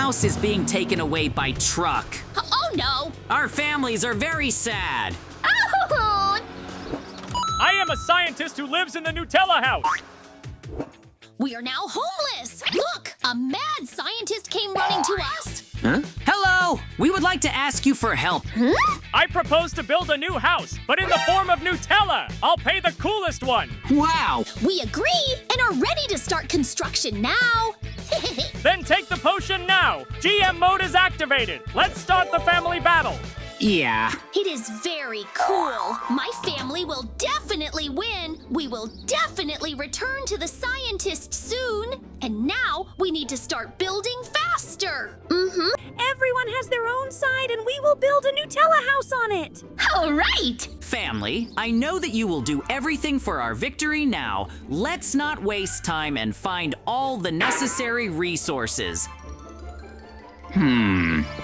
house is being taken away by truck. Oh no! Our families are very sad. Oh! I am a scientist who lives in the Nutella house. We are now homeless! Look! A mad scientist came running to us! Huh? Hello! We would like to ask you for help. Huh? I propose to build a new house, but in the form of Nutella. I'll pay the coolest one. Wow! We agree and are ready to start construction now! Then take the potion now. GM mode is activated. Let's start the family battle. Yeah. It is very cool. My family will definitely win. We will definitely return to the scientist soon. And now we need to start building faster. Everyone has their own side and we will build a Nutella house on it. All right. Family, I know that you will do everything for our victory now. Let's not waste time and find all the necessary resources.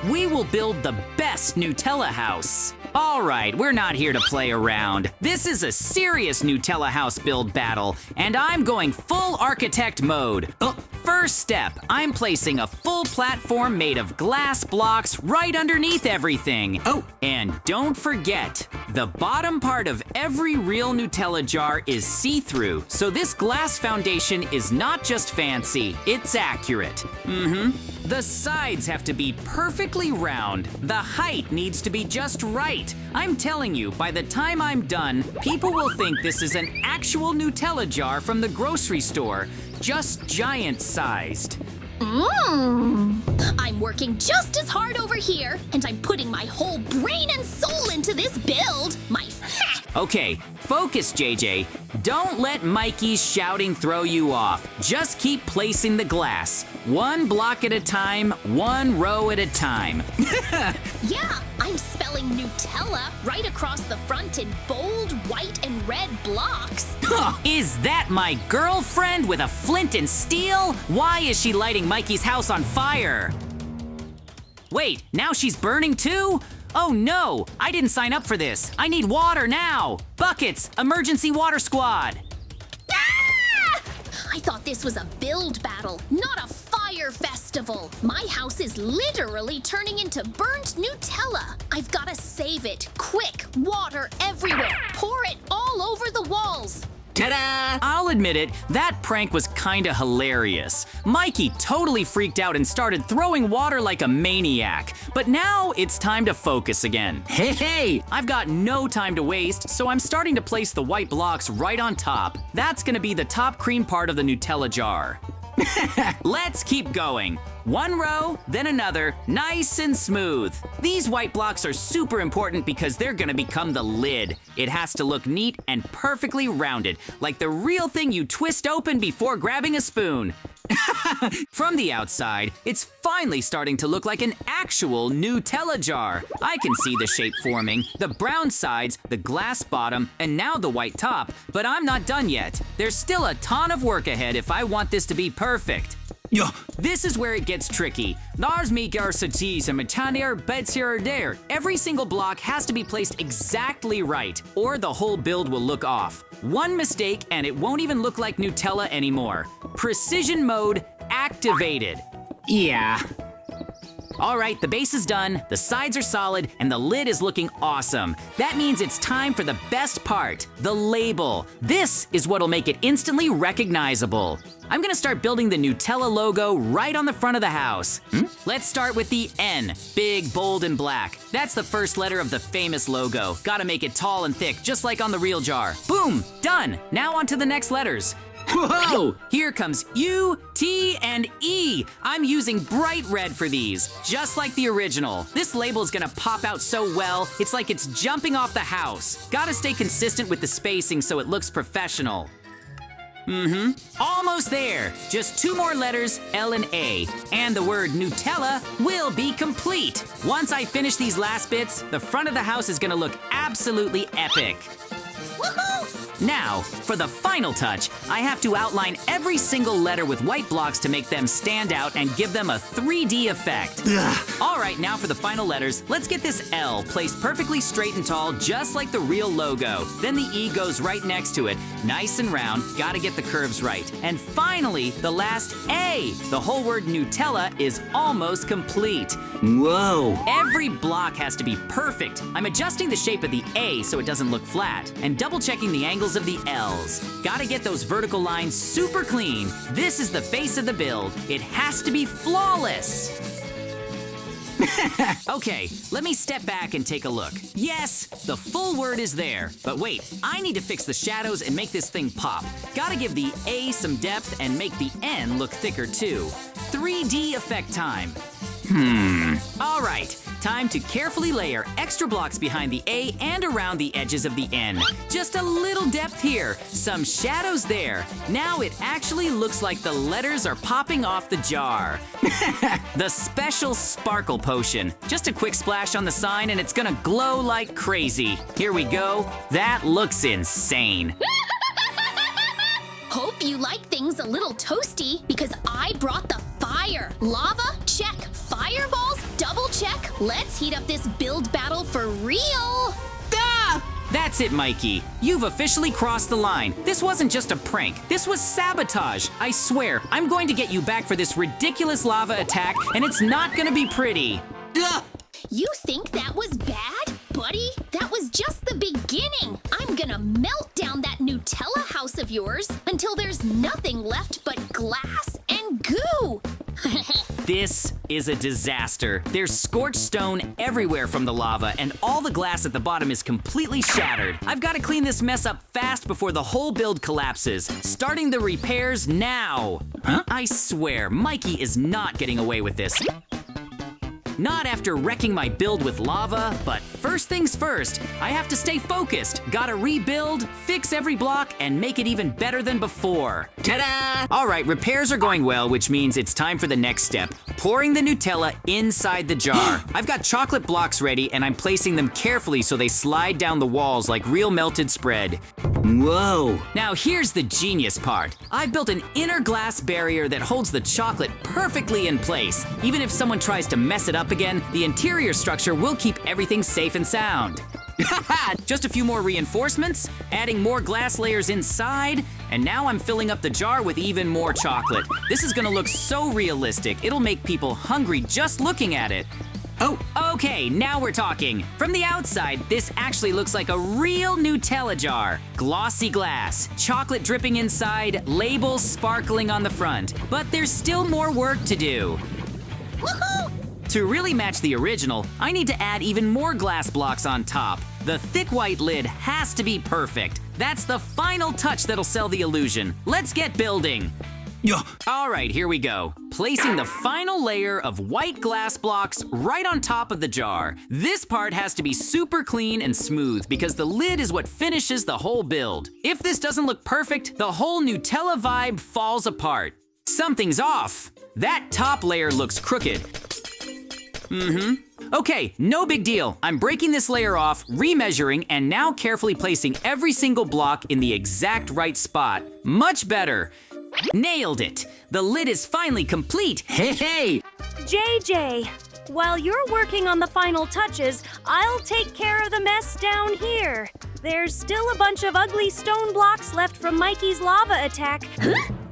We will build the best Nutella house. All right, we're not here to play around. This is a serious Nutella house build battle, and I'm going full architect mode. First step, I'm placing a full platform made of glass blocks right underneath everything. Oh, and don't forget, the bottom part of every real Nutella jar is see-through, so this glass foundation is not just fancy, it's accurate. The sides have to be perfectly round. The height needs to be just right. I'm telling you, by the time I'm done, people will think this is an actual Nutella jar from the grocery store, just giant-sized. I'm working just as hard over here, and I'm putting my whole brain and soul into this build. Okay, focus, JJ. Don't let Mikey's shouting throw you off. Just keep placing the glass. One block at a time, one row at a time. Yeah, I'm spelling Nutella right across the front in bold white and red blocks. Is that my girlfriend with a flint and steel? Why is she lighting Mikey's house on fire? Wait, now she's burning too? Oh no, I didn't sign up for this. I need water now. Buckets, emergency water squad. Ah! I thought this was a build battle, not a fire festival. My house is literally turning into burnt Nutella. I've got to save it. Quick, water everywhere. Pour it all over the walls. Ta-da! I'll admit it, that prank was kinda hilarious. Mikey totally freaked out and started throwing water like a maniac. But now it's time to focus again. Hey! I've got no time to waste, so I'm starting to place the white blocks right on top. That's gonna be the top cream part of the Nutella jar. Let's keep going. One row, then another, nice and smooth. These white blocks are super important because they're gonna become the lid. It has to look neat and perfectly rounded, like the real thing you twist open before grabbing a spoon. From the outside, it's finally starting to look like an actual Nutella jar. I can see the shape forming, the brown sides, the glass bottom, and now the white top, but I'm not done yet. There's still a ton of work ahead if I want this to be perfect. This is where it gets tricky. Every single block has to be placed exactly right, or the whole build will look off. One mistake and it won't even look like Nutella anymore. Precision mode activated. Yeah. All right, the base is done, the sides are solid, and the lid is looking awesome. That means it's time for the best part, the label. This is what'll make it instantly recognizable. I'm gonna start building the Nutella logo right on the front of the house. Let's start with the N, big, bold, and black. That's the first letter of the famous logo. Gotta make it tall and thick, just like on the real jar. Boom, done. Now on to the next letters. Whoa! Here comes U, T, and E. I'm using bright red for these, just like the original. This label is gonna pop out so well, it's like it's jumping off the house. Gotta stay consistent with the spacing so it looks professional. Almost there. Just two more letters, L and A, and the word Nutella will be complete. Once I finish these last bits, the front of the house is gonna look absolutely epic. Woohoo! Now, for the final touch, I have to outline every single letter with white blocks to make them stand out and give them a 3D effect. All right, now for the final letters, let's get this L placed perfectly straight and tall, just like the real logo. Then the E goes right next to it, nice and round, gotta get the curves right. And finally, the last A. The whole word Nutella is almost complete. Whoa. Every block has to be perfect. I'm adjusting the shape of the A so it doesn't look flat, and double checking the angles of the L's. Gotta get those vertical lines super clean. This is the face of the build. It has to be flawless. Okay, let me step back and take a look. Yes, the full word is there. But wait, I need to fix the shadows and make this thing pop. Gotta give the A some depth and make the N look thicker too. 3D effect time. All right, time to carefully layer extra blocks behind the A and around the edges of the N. Just a little depth here, some shadows there. Now it actually looks like the letters are popping off the jar. The special sparkle potion. Just a quick splash on the sign and it's gonna glow like crazy. Here we go. That looks insane. Hope you like things a little toasty because I brought the fire. Lava, check. Fireballs, double check. Let's heat up this build battle for real. That's it, Mikey. You've officially crossed the line. This wasn't just a prank. This was sabotage. I swear, I'm going to get you back for this ridiculous lava attack, and it's not gonna be pretty. You think that was bad, buddy? That was just the beginning. I'm gonna melt down that Nutella house of yours until there's nothing left but glass and goo. This is a disaster. There's scorched stone everywhere from the lava, and all the glass at the bottom is completely shattered. I've got to clean this mess up fast before the whole build collapses. Starting the repairs now. I swear, Mikey is not getting away with this. Not after wrecking my build with lava, but first things first, I have to stay focused. Gotta rebuild, fix every block, and make it even better than before. Ta-da! All right, repairs are going well, which means it's time for the next step, pouring the Nutella inside the jar. I've got chocolate blocks ready, and I'm placing them carefully so they slide down the walls like real melted spread. Whoa! Now here's the genius part. I've built an inner glass barrier that holds the chocolate perfectly in place. Even if someone tries to mess it up again, the interior structure will keep everything safe and sound. Just a few more reinforcements, adding more glass layers inside, and now I'm filling up the jar with even more chocolate. This is gonna look so realistic, it'll make people hungry just looking at it. Oh, okay, now we're talking. From the outside, this actually looks like a real Nutella jar. Glossy glass, chocolate dripping inside, labels sparkling on the front. But there's still more work to do. Woohoo! To really match the original, I need to add even more glass blocks on top. The thick white lid has to be perfect. That's the final touch that'll sell the illusion. Let's get building. All right, here we go. Placing the final layer of white glass blocks right on top of the jar. This part has to be super clean and smooth because the lid is what finishes the whole build. If this doesn't look perfect, the whole Nutella vibe falls apart. Something's off. That top layer looks crooked. Okay, no big deal. I'm breaking this layer off, remeasuring, and now carefully placing every single block in the exact right spot. Much better. Nailed it. The lid is finally complete. Hey! JJ, while you're working on the final touches, I'll take care of the mess down here. There's still a bunch of ugly stone blocks left from Mikey's lava attack.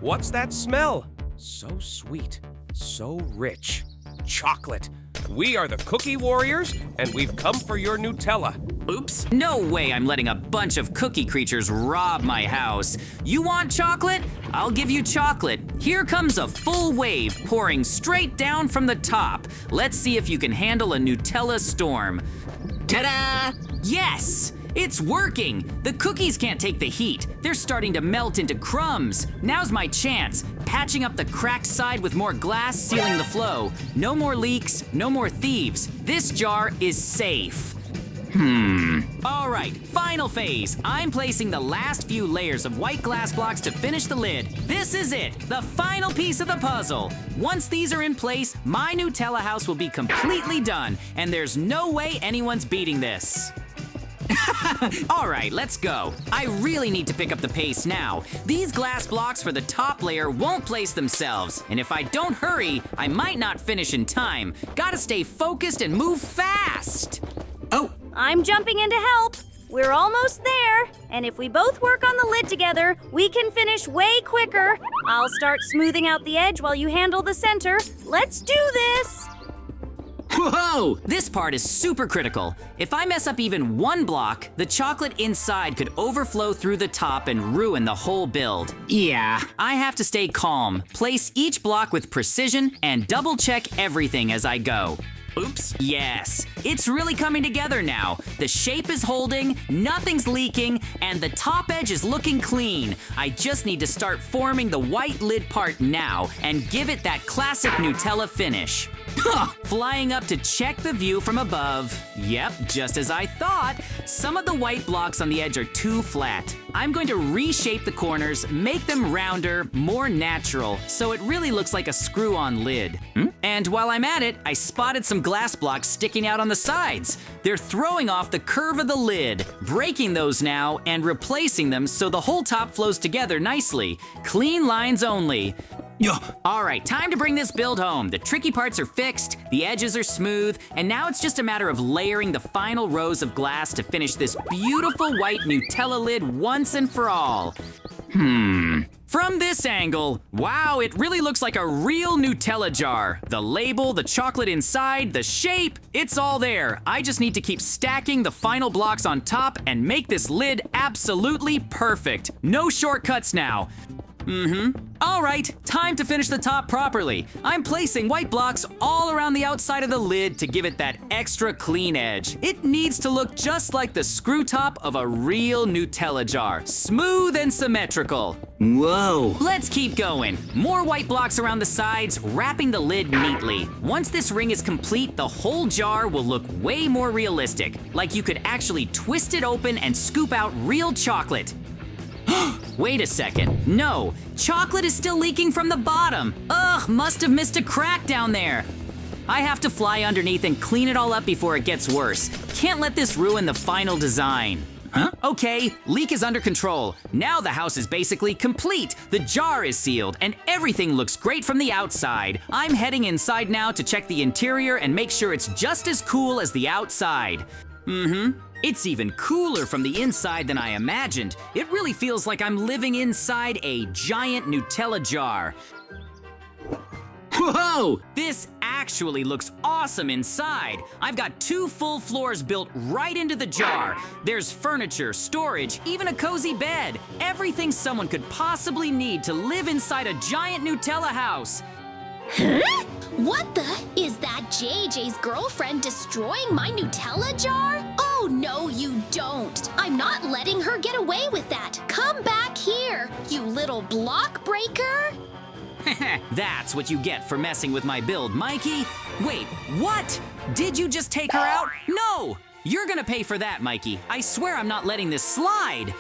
What's that smell? So sweet, so rich. Chocolate. We are the Cookie Warriors, and we've come for your Nutella. Oops. No way I'm letting a bunch of cookie creatures rob my house. You want chocolate? I'll give you chocolate. Here comes a full wave pouring straight down from the top. Let's see if you can handle a Nutella storm. Ta-da! Yes! It's working! The cookies can't take the heat. They're starting to melt into crumbs. Now's my chance. Patching up the cracked side with more glass, sealing the flow. No more leaks, no more thieves. This jar is safe. All right, final phase. I'm placing the last few layers of white glass blocks to finish the lid. This is it, the final piece of the puzzle. Once these are in place, my Nutella house will be completely done, and there's no way anyone's beating this. All right, let's go. I really need to pick up the pace now. These glass blocks for the top layer won't place themselves, and if I don't hurry, I might not finish in time. Gotta stay focused and move fast. Oh, I'm jumping in to help. We're almost there, and if we both work on the lid together, we can finish way quicker. I'll start smoothing out the edge while you handle the center. Let's do this! whoa! This part is super critical. If I mess up even one block, the chocolate inside could overflow through the top and ruin the whole build. Yeah, I have to stay calm, place each block with precision, and double check everything as I go. Oops. Yes, it's really coming together now. The shape is holding, nothing's leaking, and the top edge is looking clean. I just need to start forming the white lid part now and give it that classic Nutella finish. Flying up to check the view from above. Yep, just as I thought. Some of the white blocks on the edge are too flat. I'm going to reshape the corners, make them rounder, more natural, so it really looks like a screw-on lid. And while I'm at it, I spotted some glass blocks sticking out on the sides. They're throwing off the curve of the lid, breaking those now and replacing them so the whole top flows together nicely. Clean lines only. All right, time to bring this build home. The tricky parts are fixed, the edges are smooth, and now it's just a matter of layering the final rows of glass to finish this beautiful white Nutella lid once and for all. From this angle, wow, it really looks like a real Nutella jar. The label, the chocolate inside, the shape, it's all there. I just need to keep stacking the final blocks on top and make this lid absolutely perfect. No shortcuts now. All right, time to finish the top properly. I'm placing white blocks all around the outside of the lid to give it that extra clean edge. It needs to look just like the screw top of a real Nutella jar, smooth and symmetrical. Whoa. Let's keep going. More white blocks around the sides, wrapping the lid neatly. Once this ring is complete, the whole jar will look way more realistic, like you could actually twist it open and scoop out real chocolate. Wait a second. No, chocolate is still leaking from the bottom. Ugh, must have missed a crack down there. I have to fly underneath and clean it all up before it gets worse. Can't let this ruin the final design. Okay, leak is under control. Now the house is basically complete. The jar is sealed and everything looks great from the outside. I'm heading inside now to check the interior and make sure it's just as cool as the outside. It's even cooler from the inside than I imagined. It really feels like I'm living inside a giant Nutella jar. Whoa! This actually looks awesome inside. I've got 2 full floors built right into the jar. There's furniture, storage, even a cozy bed. Everything someone could possibly need to live inside a giant Nutella house. Huh? What the? Is that JJ's girlfriend destroying my Nutella jar? Oh, no, you don't. I'm not letting her get away with that. Come back here, you little block breaker. That's what you get for messing with my build, Mikey. Wait, what? Did you just take her out? No! You're gonna pay for that, Mikey. I swear I'm not letting this slide.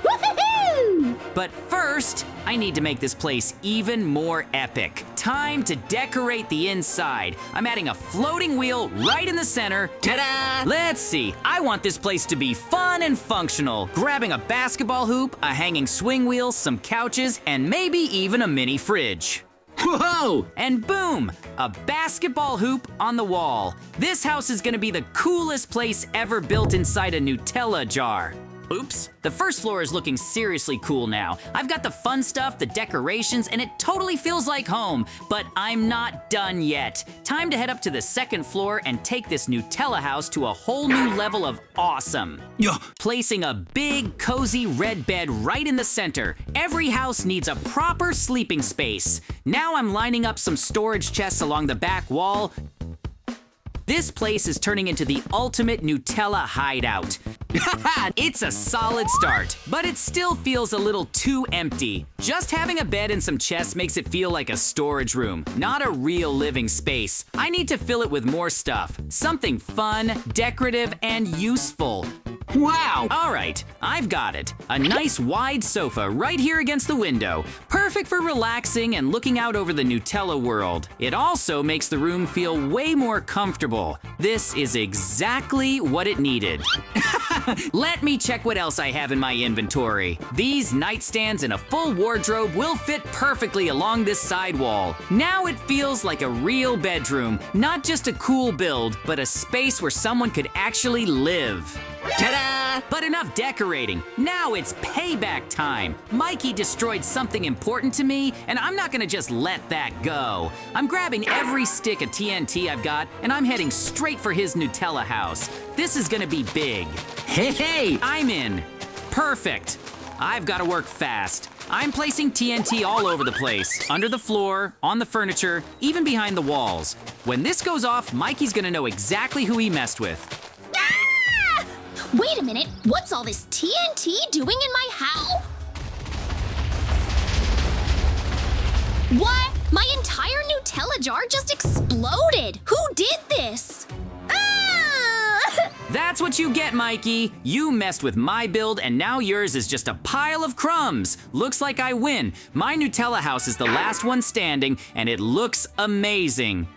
Woohoo! But first, I need to make this place even more epic. Time to decorate the inside. I'm adding a floating wheel right in the center. Ta-da! Let's see. I want this place to be fun and functional. Grabbing a basketball hoop, a hanging swing wheel, some couches, and maybe even a mini fridge. Whoa! And boom! A basketball hoop on the wall. This house is gonna be the coolest place ever built inside a Nutella jar. Oops, the first floor is looking seriously cool now. I've got the fun stuff, the decorations, and it totally feels like home, but I'm not done yet. Time to head up to the second floor and take this Nutella house to a whole new level of awesome. Placing a big, cozy red bed right in the center. Every house needs a proper sleeping space. Now I'm lining up some storage chests along the back wall. This place is turning into the ultimate Nutella hideout. It's a solid start, but it still feels a little too empty. Just having a bed and some chests makes it feel like a storage room, not a real living space. I need to fill it with more stuff. Something fun, decorative, and useful. Wow! All right, I've got it. A nice wide sofa right here against the window. Perfect for relaxing and looking out over the Nutella world. It also makes the room feel way more comfortable. This is exactly what it needed. Let me check what else I have in my inventory. These nightstands and a full wardrobe will fit perfectly along this side wall. Now it feels like a real bedroom, not just a cool build, but a space where someone could actually live. Ta-da! But enough decorating. Now it's payback time. Mikey destroyed something important to me, and I'm not gonna just let that go. I'm grabbing every stick of TNT I've got, and I'm heading straight for his Nutella house. This is gonna be big. Hey, I'm in. Perfect. I've gotta work fast. I'm placing TNT all over the place, under the floor, on the furniture, even behind the walls. When this goes off, Mikey's gonna know exactly who he messed with. Wait a minute, what's all this TNT doing in my house? What? My entire Nutella jar just exploded! Who did this? Ah! That's what you get, Mikey. You messed with my build, and now yours is just a pile of crumbs. Looks like I win. My Nutella house is the last one standing, and it looks amazing.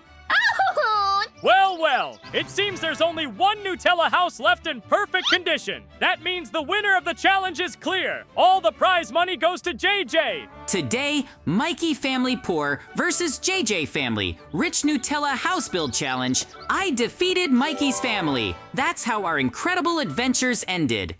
Well, it seems there's only one Nutella house left in perfect condition. That means the winner of the challenge is clear. All the prize money goes to JJ. Today, Mikey Family Poor versus JJ Family, Rich Nutella House Build Challenge. I defeated Mikey's family. That's how our incredible adventures ended.